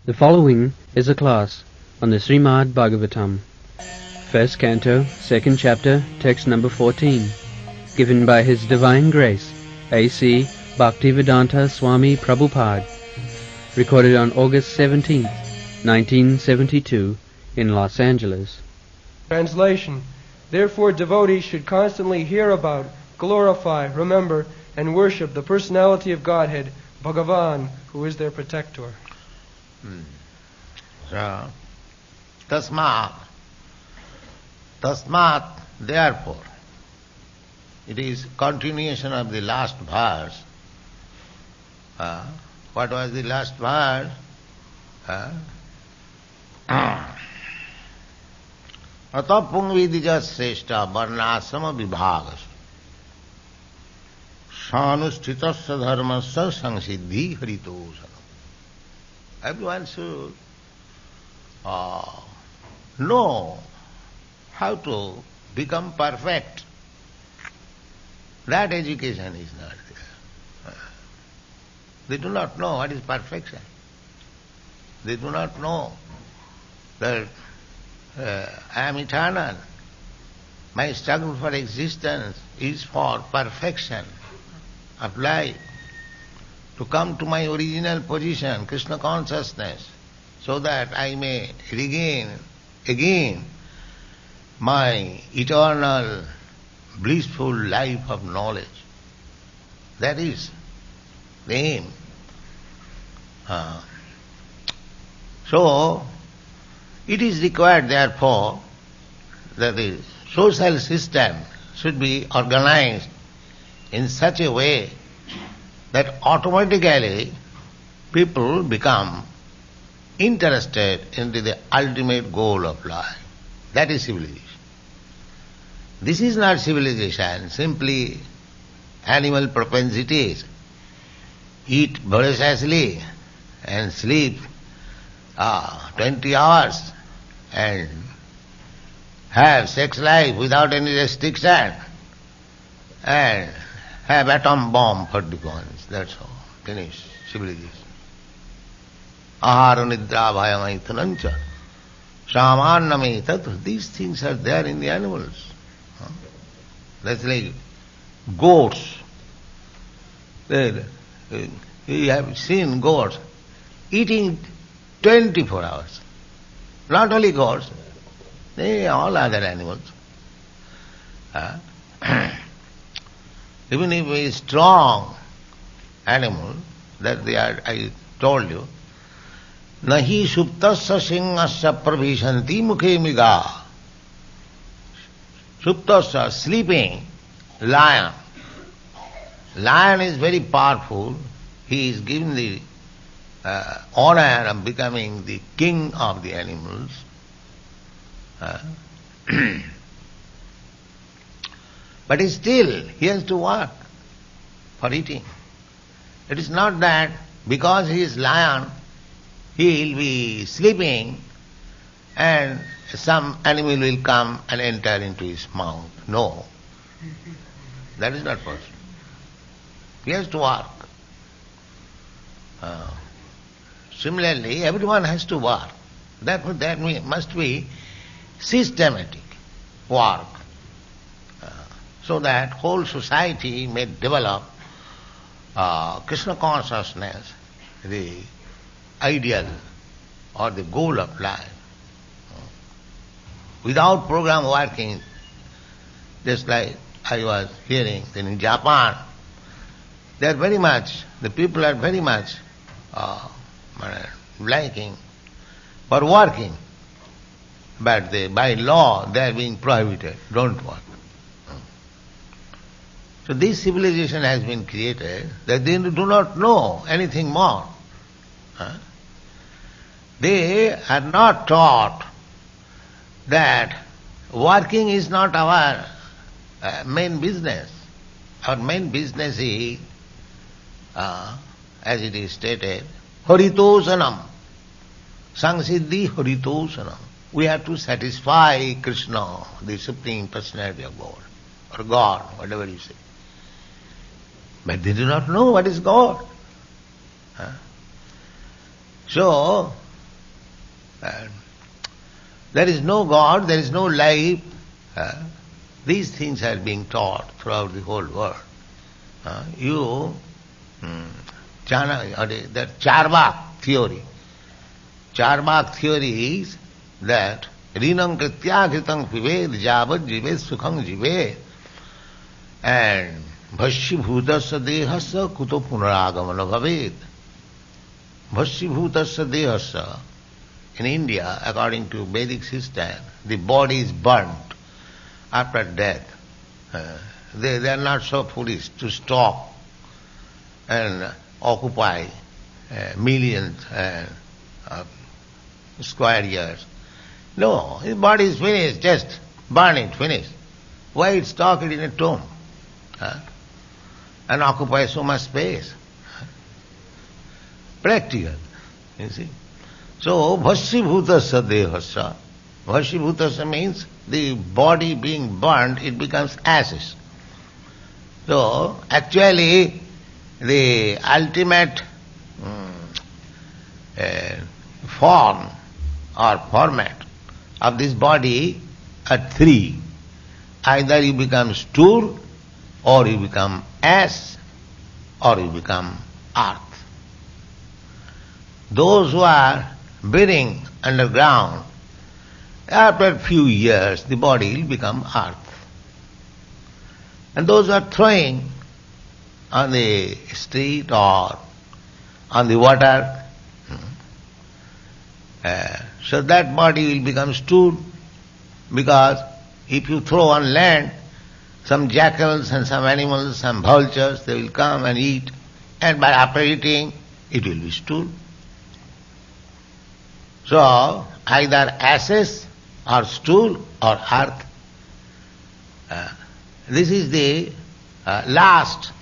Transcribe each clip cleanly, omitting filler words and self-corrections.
The following is a class on the Srimad Bhagavatam, first canto, second chapter, text number 14, given by His Divine Grace, A.C. Bhaktivedanta Swami Prabhupada, recorded on August 17th, 1972, in Los Angeles. Translation. Therefore, devotees should constantly hear about, glorify, remember, and worship the personality of Godhead, Bhagavan, who is their protector. So, tasmat, therefore, it is continuation of the last verse. What was the last verse? Atah pungvidija sreshta varnasrama vibhagas sanusthitasya dharmasya samsiddhi haritosana. Everyone should know how to become perfect. That education is not there. They do not know what is perfection. They do not know that I am eternal. My struggle for existence is for perfection of life, to come to my original position, Krishna consciousness, so that I may regain again my eternal blissful life of knowledge. That is the aim. So, it is required therefore that the social system should be organized in such a way that automatically people become interested in the ultimate goal of life. That is civilization. This is not civilization, simply animal propensities. Eat voraciously and sleep 20 hours and have sex life without any restriction and have atom bomb for defense. That's all. Finish. Civilization. Ahara nidra bhayamaithanancha samannamaitat. These things are there in the animals. That's like goats. You have seen goats eating 24 hours. Not only goats, all other animals. Even if a strong animal, that they are, I told you, nahi suptasya singasya prabhishanti mukhe miga. Suptasya, sleeping, lion. Lion is very powerful. He is given the honor of becoming the king of the animals. But still, he has to work for eating. It is not that because he is lion, he will be sleeping and some animal will come and enter into his mouth. No. That is not possible. He has to work. Similarly, everyone has to work. Therefore, that must be systematic work, so that whole society may develop Krishna consciousness, the ideal or the goal of life. Without program working, just like I was hearing that in Japan, the people are very much liking for working, but by law they are being prohibited, don't work. So this civilization has been created that they do not know anything more. They are not taught that working is not our main business. Our main business is, as it is stated, haritosanam, samsiddhi haritosanam. We have to satisfy Krishna, the Supreme Personality of God, or God, whatever you say. But they do not know what is God. So, There is no God, there is no life. These things are being taught throughout the whole world. That Charvak theory. Charvak theory is that Rinam Kritya Kritang Vived Javad Jive Sukhang Jive, and Bhashibhutasya Dehasya Kuto Punaragamana Bhaved. Bhashibhutasya Dehasya. In India, according to Vedic system, the body is burnt after death. They are not so foolish to stop and occupy millions square years. No, his body is finished, just burn it, finish. Why stock it in a tomb and occupy so much space? Practical, you see. So, Bhashibhutasya Dehasya. Bhashibhutasya means the body being burnt, it becomes ashes. So, actually, the ultimate form or format of this body are three. Either you become stool, or you become ash, or you become earth. Those who are burying underground, after a few years the body will become earth. And those who are throwing on the street or on the water, so that body will become stool, because if you throw on land, some jackals and some animals, some vultures, they will come and eat, and by after eating, it will be stool. So, either ashes or stool or earth. This is the last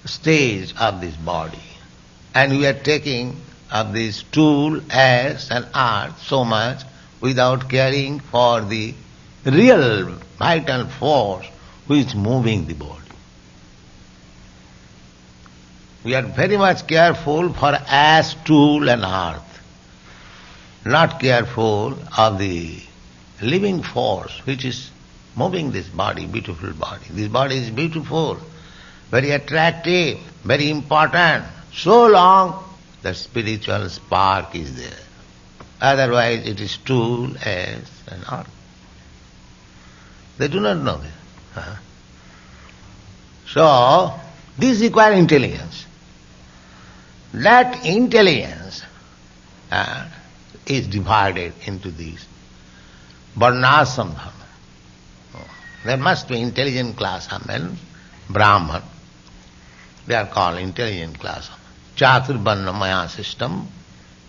stage of this body. And we are taking of this stool, ash and earth so much without caring for the real vital force which is moving the body. We are very much careful for ash, stool and earth, not careful of the living force which is moving this body, beautiful body. This body is beautiful, very attractive, very important, so long the spiritual spark is there. Otherwise it is stool, ash and earth. They do not know this. So, this requires intelligence. That intelligence is divided into these varnasam dharma. There must be intelligent class of men, Brahman. They are called intelligent class. Chaturvarnamaya system.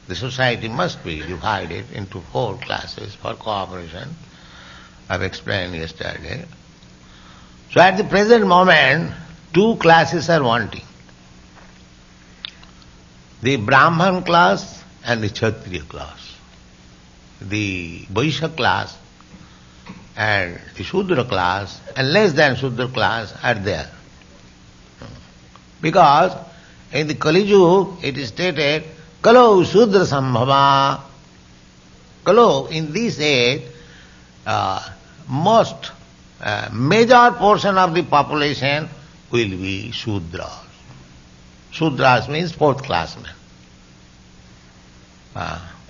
The society must be divided into 4 classes for cooperation. I've explained yesterday. So at the present moment, 2 classes are wanting. The Brahman class and the Kshatriya class. The Vaishya class and the Shudra class and less than Shudra class are there. Because in the Kali Yuga it is stated, Kalo Shudra Sambhava. Kalo, in this age, most major portion of the population will be Shudras. Shudras means 4th class men.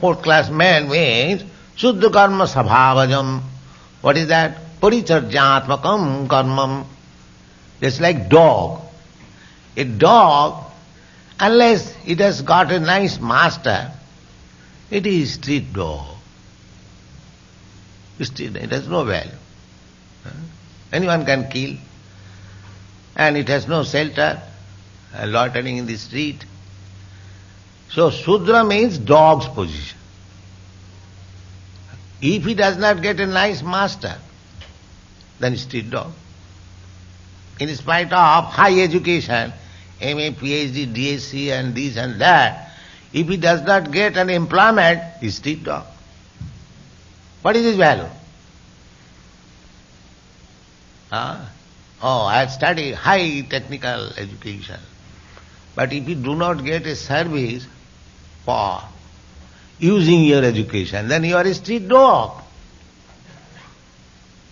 4th class men means Shuddha karma sabhavajam. What is that? Paricharjatmakam karmam. It's like dog. A dog, unless it has got a nice master, it is street dog. It has no value. Anyone can kill. And it has no shelter, loitering in the street. So Shudra means dog's position. If he does not get a nice master, then street dog. In spite of high education, MA, PhD, DSc and this and that, if he does not get an employment, he is street dog. What is his value? Oh, I have studied high technical education. But if you do not get a service for using your education, then you are a street dog.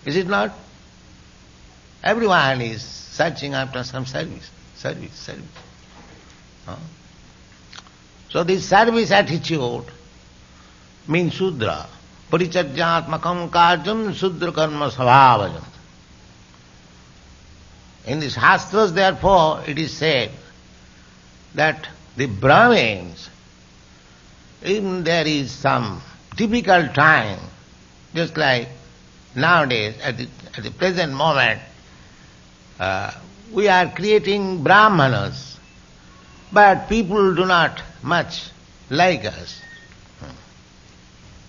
Is it not? Everyone is searching after some service. Huh? So this service attitude means Shudra. Parichajyatmakam karjam Shudra karma svabhajam. In the Shastras, therefore, it is said that the Brahmins, even there is some difficult time, just like nowadays, at the present moment, we are creating Brahmanas, but people do not much like us.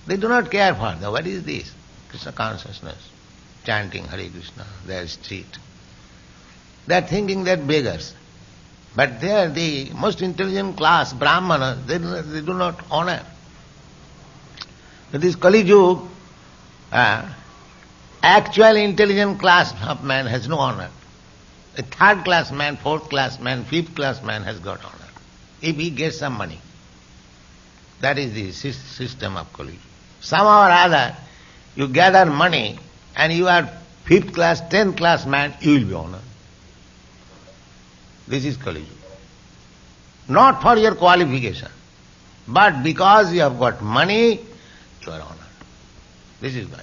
They do not care for them. What is this? Krishna consciousness, chanting Hare Krishna, their street. They are thinking that beggars. But they are the most intelligent class, Brahmana, they do not honor. This Kali Yuga, actual intelligent class of man has no honor. A third class man, fourth class man, fifth class man has got honor. If he gets some money. That is the system of Kali Yuga. Somehow or other, you gather money and you are fifth class, 10th class man, you will be honored. This is Kali Yuga. Not for your qualification, but because you have got money, you are honored. This is why.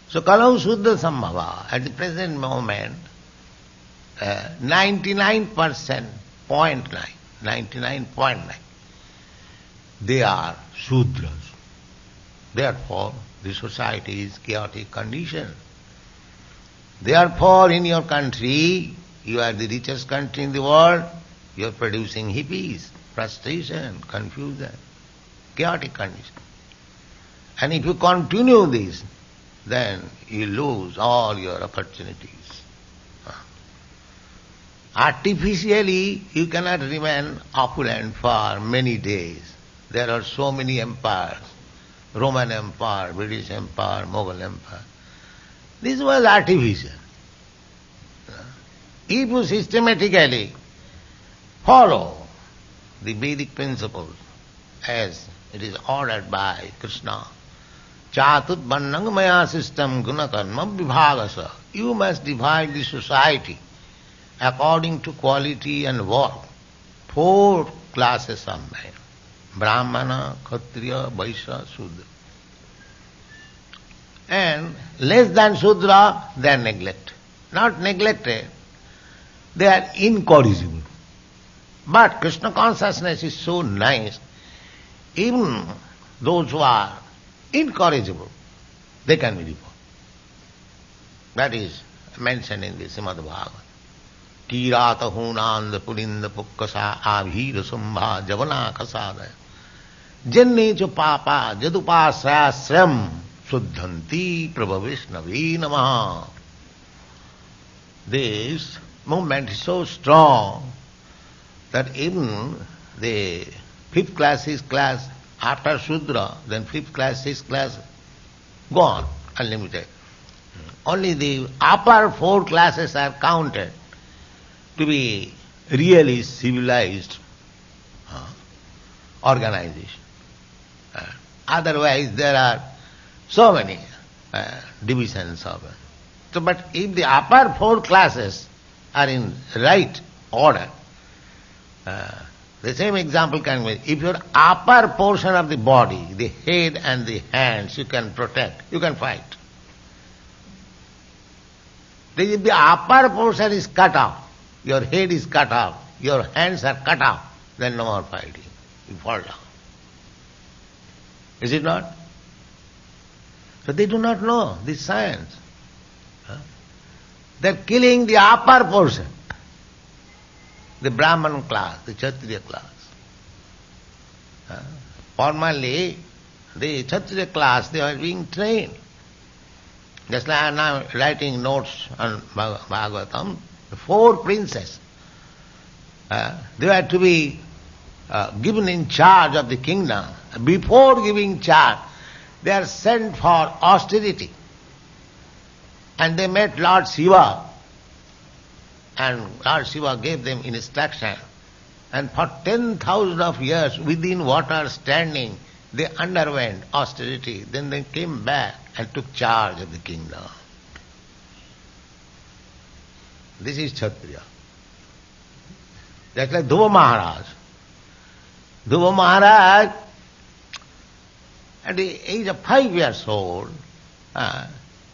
So Kalau Shuddha Sambhava, at the present moment, 99.9, they are Shudras. Therefore, the society is chaotic condition. Therefore, in your country, you are the richest country in the world, you are producing hippies, frustration, confusion, chaotic condition. And if you continue this, then you lose all your opportunities. Artificially, you cannot remain opulent for many days. There are so many empires, Roman Empire, British Empire, Mughal Empire. This was artificial. If you systematically follow the Vedic principles as it is ordered by Krishna, Chatut Vannang Maya system gunakarma vibhagasa, you must divide the society according to quality and work. 4 classes of men: Brahmana, Kshatriya, Vaishya, Shudra. And less than Shudra, they are neglected. Not neglected, they are incorrigible. But Krishna consciousness is so nice, even those who are incorrigible, they can be reformed. That is mentioned in the Srimad Bhagavatam. Tirata hunanda pulinda pukkasa abhira sambha javana kasadaya jenne cha papa jadupasrasram suddhanti prabhavishnave namaha. This movement is so strong that even the 5th class, 6th class, after Shudra, then 5th class, 6th class, go on, unlimited. Only the upper 4 classes are counted to be really civilized organization. Otherwise there are so many divisions of it. So, but if the upper 4 classes are in right order, the same example can be, if your upper portion of the body, the head and the hands, you can protect, you can fight. If the upper portion is cut off, your head is cut off, your hands are cut off, then no more fighting. You fall down. Is it not? So they do not know this science. They are killing the upper portion, the Brahman class, the Kshatriya class. Formerly, the Kshatriya class, they are being trained. Just like I am now writing notes on Bhagavatam, the 4 princes, they were to be given in charge of the kingdom. Before giving charge, they are sent for austerity. And they met Lord Shiva, and Lord Shiva gave them instruction And for 10,000 of years within water standing, they underwent austerity. Then they came back and took charge of the kingdom. This is Kshatriya. That's like Dhruva Maharaj. Dhruva Maharaj, at the age of 5 years old,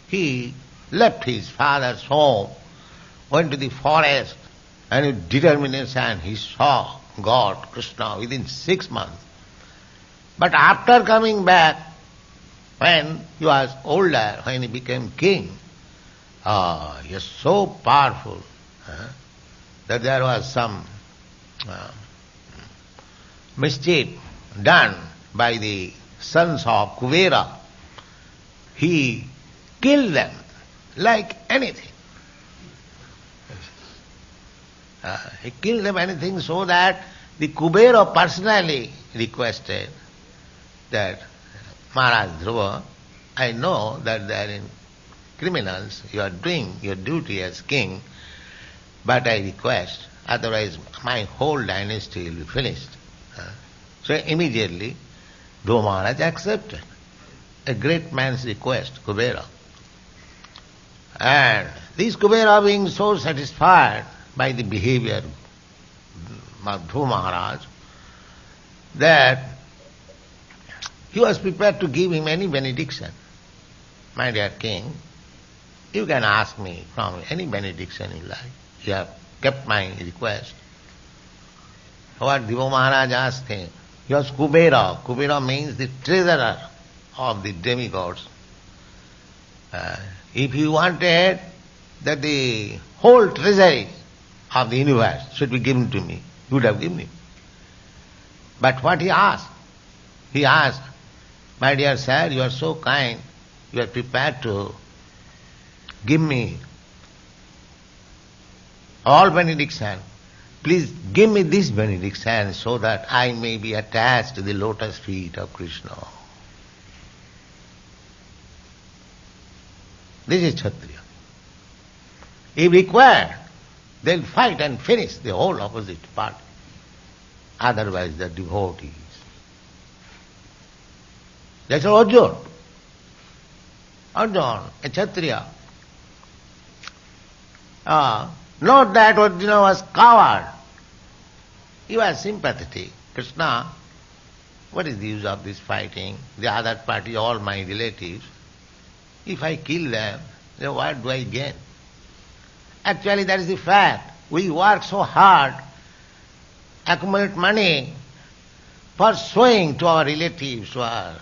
he left his father's home, went to the forest, and with determination he saw God, Krishna, within 6 months. But after coming back, when he was older, when he became king, he was so powerful that there was some mischief done by the sons of Kuvera. He killed them like anything. He killed them anything so that the Kubera personally requested that, Maharaj Dhruva, I know that they are in criminals, you are doing your duty as king, but I request, otherwise my whole dynasty will be finished. So immediately Dhruva Maharaj accepted a great man's request, Kubera. And these Kubera being so satisfied by the behavior of Dhruva Maharaj that he was prepared to give him any benediction. My dear king, you can ask me from any benediction you like. You have kept my request. What Dhruva Maharaj asked him, he was Kubera. Kubera means the treasurer of the demigods. If he wanted that the whole treasury of the universe should be given to me, he would have given it. But what he asked? He asked, my dear sir, you are so kind, you are prepared to give me all benediction. Please give me this benediction so that I may be attached to the lotus feet of Krishna. This is Kshatriya. If required, they'll fight and finish the whole opposite party. Otherwise they're devotees. That's Arjuna. Arjuna, a Kshatriya. Not that Arjuna was coward. He was sympathetic. Krishna, what is the use of this fighting? The other party, all my relatives. If I kill them, then what do I gain? Actually, that is the fact. We work so hard, accumulate money for showing to our relatives, to our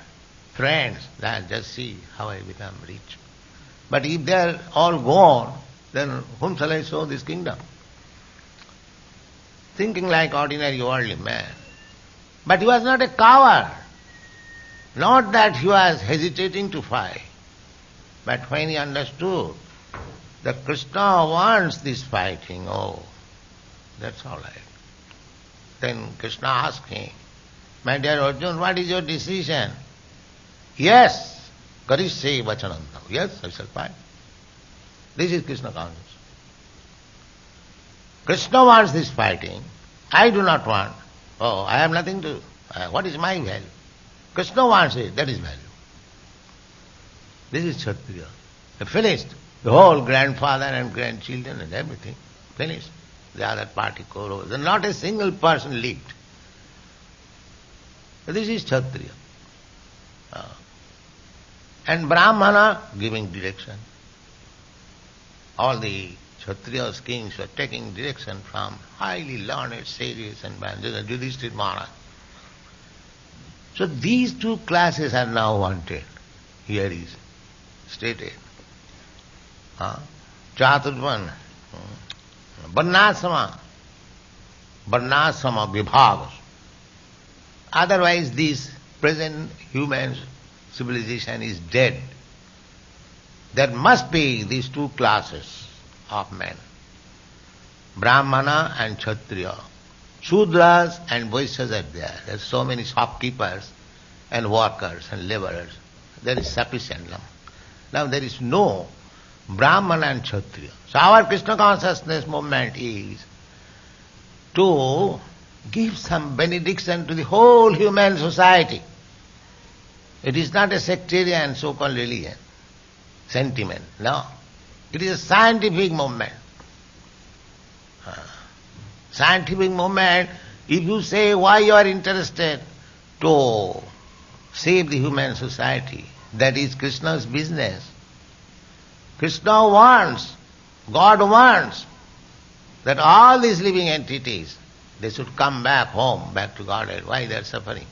friends, that just see how I become rich. But if they are all gone, then whom shall I show this kingdom? Thinking like ordinary worldly man. But he was not a coward. Not that he was hesitating to fight. But when he understood that Krishna wants this fighting, that's all right. Then Krishna asked him, my dear Arjuna, what is your decision? Yes, Karishe Vachanantam. Yes, I shall fight. This is Krishna consciousness. Krishna wants this fighting. I do not want. I have nothing to... what is my value? Krishna wants it, that is value. This is Kshatriya. Finished. The whole grandfather and grandchildren and everything. Finished. The other party Kauravas. And not a single person lived. This is Kshatriya. And Brahmana giving direction. All the Kshatriyas, kings were taking direction from highly learned sages and Yudhishthira Maharaj. So these two classes are now wanted. Here is stated. Chaturvan, Varnasama Vibhagas. Otherwise this present human civilization is dead. There must be these two classes of men. Brahmana and Kshatriya. Shudras and Vaishyas are there. There are so many shopkeepers and workers and laborers. There is sufficient. Now there is no Brahmana and Kshatriya. So our Krishna consciousness movement is to give some benediction to the whole human society. It is not a sectarian so-called religion, sentiment, no. It is a scientific movement. Scientific movement, if you say why you are interested to save the human society, that is Krishna's business. Krishna wants, God wants that all these living entities, they should come back home, back to Godhead. Why they are suffering?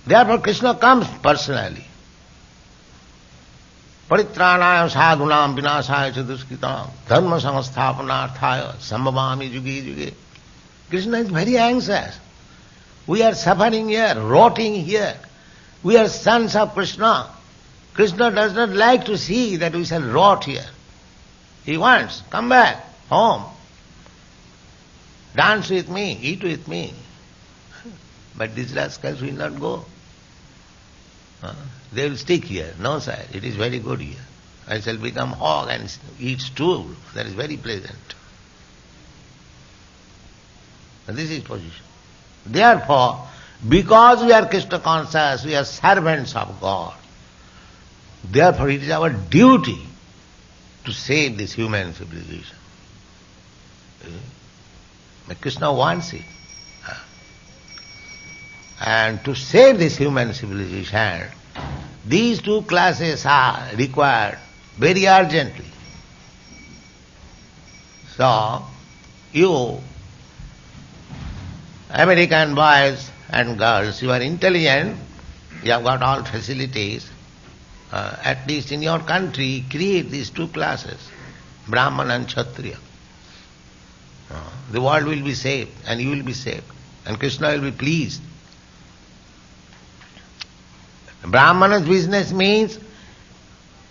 Therefore Krishna comes personally. Paritranaya sadhunam vinasaya chaduskitam dharma samasthapanarthaya sambhavami yuge yuge. Krishna is very anxious. We are suffering here, rotting here. We are sons of Krishna. Krishna does not like to see that we shall rot here. He wants, come back, home. Dance with me, eat with me. But these rascals will not go. They will stick here. No, sir, it is very good here. I shall become hog and eat stool. That is very pleasant. And this is position. Therefore, because we are Krishna conscious, we are servants of God. Therefore, it is our duty to save this human civilization. But Krishna wants it. And to save this human civilization, these two classes are required very urgently. So, you American boys and girls, you are intelligent, you have got all facilities. At least in your country, create these two classes, Brahman and Kshatriya. The world will be saved and you will be saved and Krishna will be pleased. Brahmana's business means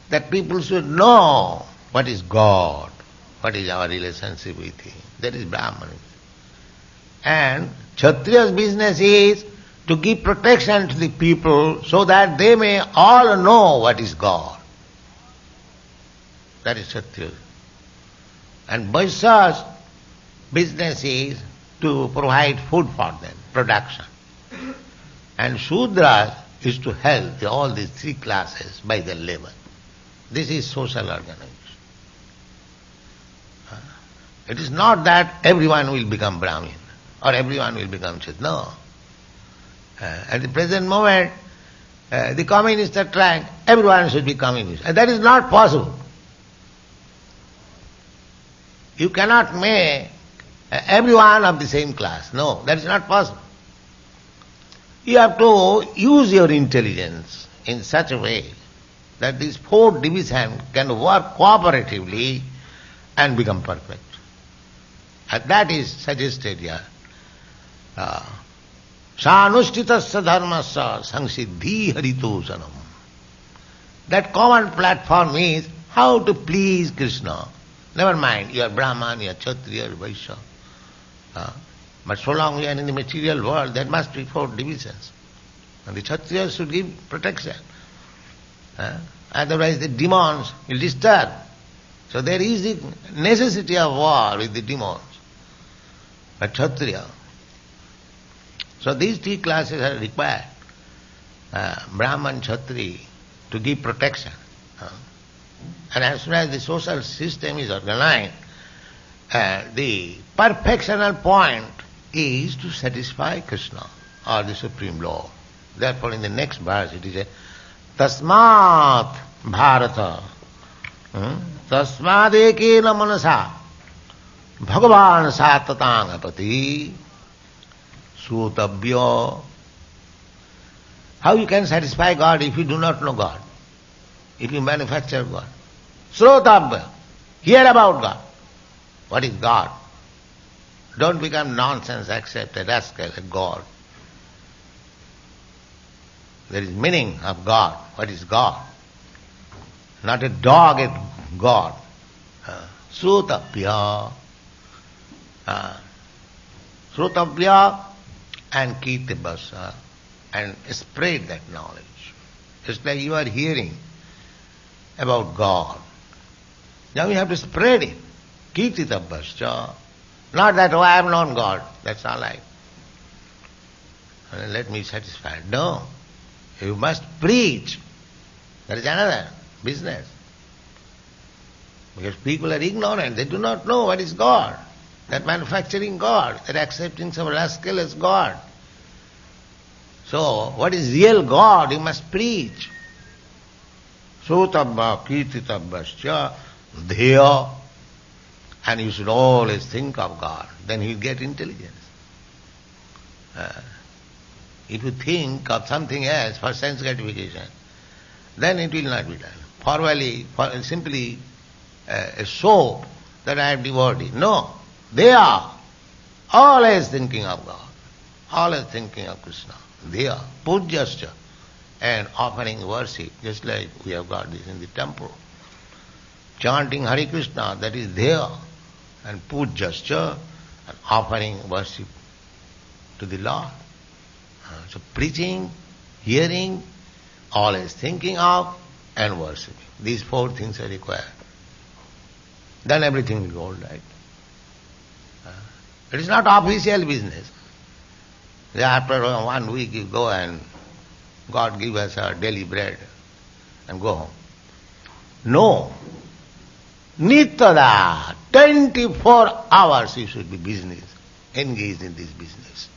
that people should know what is God, what is our relationship with Him. That is Brahmana. And Kshatriya's business is to give protection to the people so that they may all know what is God. That is Kshatriya. And Vaishya's business is to provide food for them, production. And Shudra is to help all these three classes by their labor. This is social organization. It is not that everyone will become Brahmin or everyone will become Kshatriya. No. At the present moment, the communists are trying, everyone should be communist. And that is not possible. You cannot make everyone of the same class. No, that is not possible. You have to use your intelligence in such a way that these four divisions can work cooperatively and become perfect. And that is suggested here. Sanushtitasya dharmasya samsiddhi haritosanam. That common platform is how to please Krishna. Never mind, you are Brahman, you are Kshatriya, you are Vaishya. But so long we are in the material world, there must be four divisions. And the Kshatriyas should give protection. Otherwise the demons will disturb. So there is the necessity of war with the demons. But Kshatriya. So these three classes are required. Brahman, Kshatriya, to give protection. And as soon as the social system is organized, the perfectional point is to satisfy Krishna or the Supreme Lord. Therefore in the next verse it is a Tasmat Bharata Tasmad ekena manasa Bhagavan satatangapati Sutabhya. How you can satisfy God if you do not know God? If you manufacture God? Srotabhya. Hear about God. What is God? Don't become nonsense, accept a rascal, a God. There is meaning of God. What is God? Not a dog, a God. Srutapya. Srutapya and Kirtibasa. And spread that knowledge. Just like you are hearing about God. Now you have to spread it. Kirtitavascha. Not that, oh, I have known God, that's all right. Let me satisfy. No. You must preach. That is another business. Because people are ignorant, they do not know what is God. That manufacturing God, that accepting some rascal as God. So, what is real God, you must preach. Sotabha kirtitabbascha dheya. And you should always think of God. Then you get intelligence. If you think of something else for sense gratification, then it will not be done. For simply a soap that I have devoured. No. They are always thinking of God. Always thinking of Krishna. They are pujyascha and offering worship, just like we have got this in the temple. Chanting Hare Krishna, that is there. And pujyascha and offering worship to the Lord. So preaching, hearing, always thinking of and worshipping. These four things are required. Then everything will go all right. It is not official business. After 1 week you go and God give us our daily bread and go home. No. Nityada, 24 hours you should be business, engaged in this business.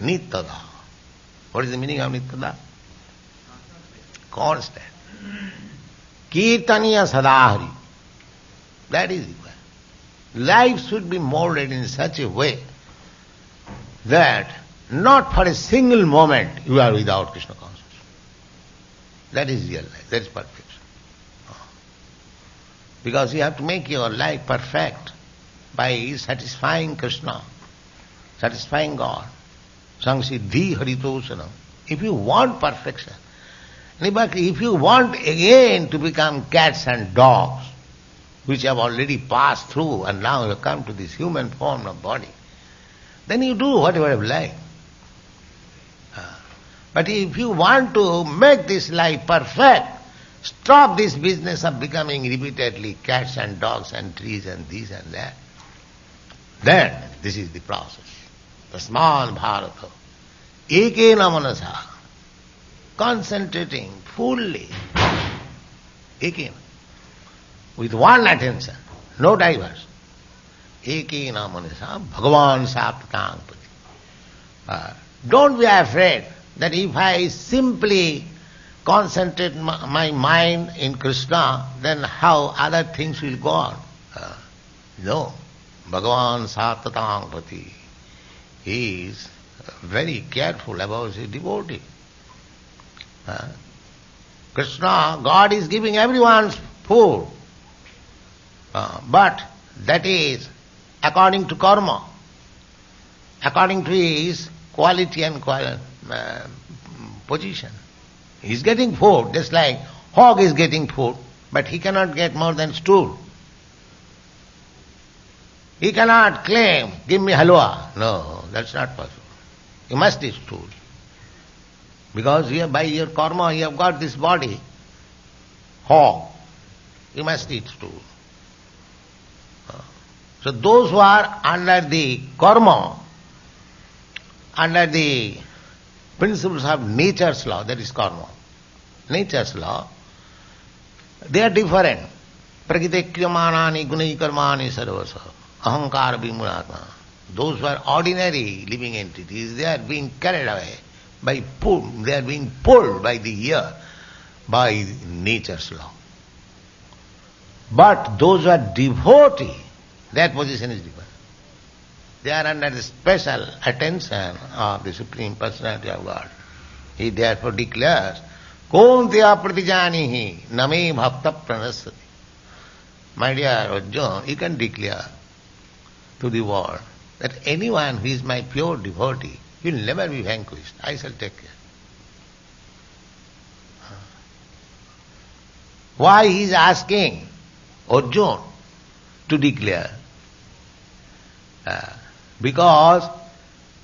Nityada. What is the meaning of nityada? Constant. Kirtaniya sadahari. That is required. Life should be molded in such a way that not for a single moment you are without Krishna consciousness. That is real life. That is perfection. Because you have to make your life perfect by satisfying Krishna, satisfying God. Samsiddhi haritosanam. If you want perfection, but if you want again to become cats and dogs, which have already passed through and now you have come to this human form of body, then you do whatever you like. But if you want to make this life perfect, stop this business of becoming repeatedly cats and dogs and trees and this and that. Then this is the process. Tasman Bharata. Ekena manasa. Concentrating fully. Ekena. With one attention. No diverse. Ekena manasa. Bhagavan saptatangpati. Don't be afraid that if I simply concentrate my mind in Krishna, then how other things will go on? No. Bhagavan Satatangpati. He is very careful about his devotee. Krishna, God is giving everyone food. But that is according to karma, according to his quality and position. He is getting food, just like hog is getting food, but he cannot get more than stool. He cannot claim, give me halwa. No, that's not possible. You must eat stool. Because here by your karma you have got this body, hog. You must eat stool. So those who are under the karma, under the principles of nature's law, that is karma, nature's law, they are different. Prakritikyamanani gunai karmani sarvasa. Ahankara vimunatma. Those who are ordinary living entities, they are being carried away by they are being pulled by the ear, by nature's law. But those who are devotee, their position is different. They are under the special attention of the Supreme Personality of God. He therefore declares, Kontya pratijanihi name bhakta pranasati. My dear Arjuna, you can declare to the world that anyone who is my pure devotee will never be vanquished. I shall take care. Why he is asking Arjuna to declare? Because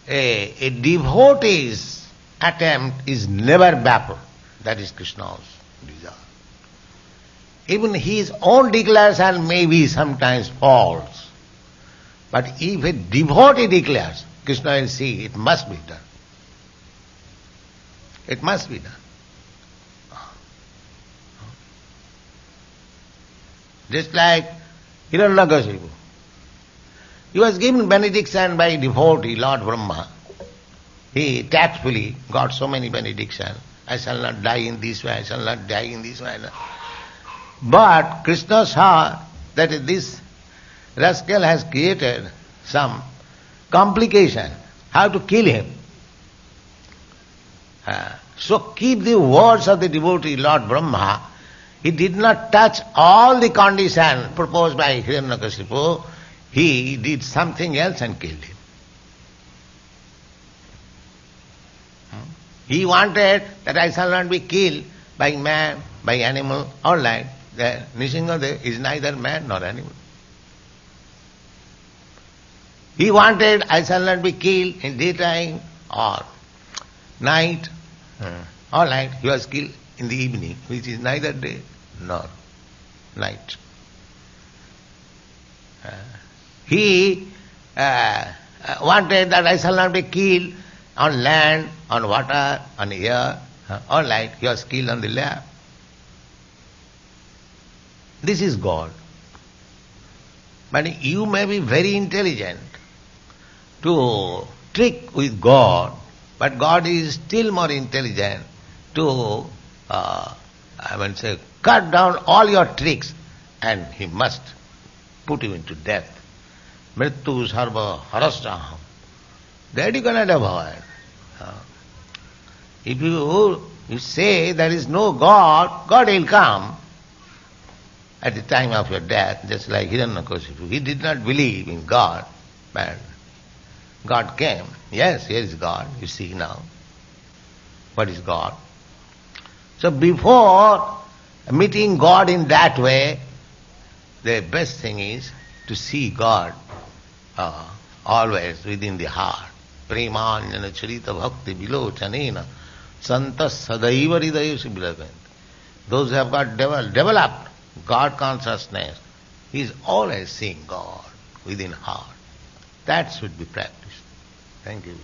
a devotee's attempt is never baffled. That is Krishna's desire. Even his own declaration may be sometimes false. But if a devotee declares, Krishna will see, it must be done. It must be done. Just like Hiranyakashipu. He was given benediction by devotee, Lord Brahma. He tactfully got so many benedictions. I shall not die in this way, I shall not die in this way. But Krishna saw that this rascal has created some complication. How to kill him? So keep the words of the devotee, Lord Brahma. He did not touch all the conditions proposed by Hiranyakashipu. He did something else and killed him. He wanted that I shall not be killed by man, by animal, all right. Nrsimha is neither man nor animal. He wanted I shall not be killed in daytime or night. All right, he was killed in the evening, which is neither day nor night. He wanted that I shall not be killed on land, on water, on air. All right, he was killed on the land. This is God. But you may be very intelligent to trick with God, but God is still more intelligent to, cut down all your tricks, and He must put you into death. Mrityu sarva harasraham. That you cannot avoid. If you say there is no God, God will come at the time of your death, just like Hiranyakashipu. He did not believe in God, but God came. Yes, here is God. You see now. What is God? So before meeting God in that way, the best thing is to see God always within the heart. Premanjana charita bhakti vilochanena santas sadaiva hridayeshu vilakanti. Those who have got developed God consciousness, he is always seeing God within heart. That should be practiced. Thank you.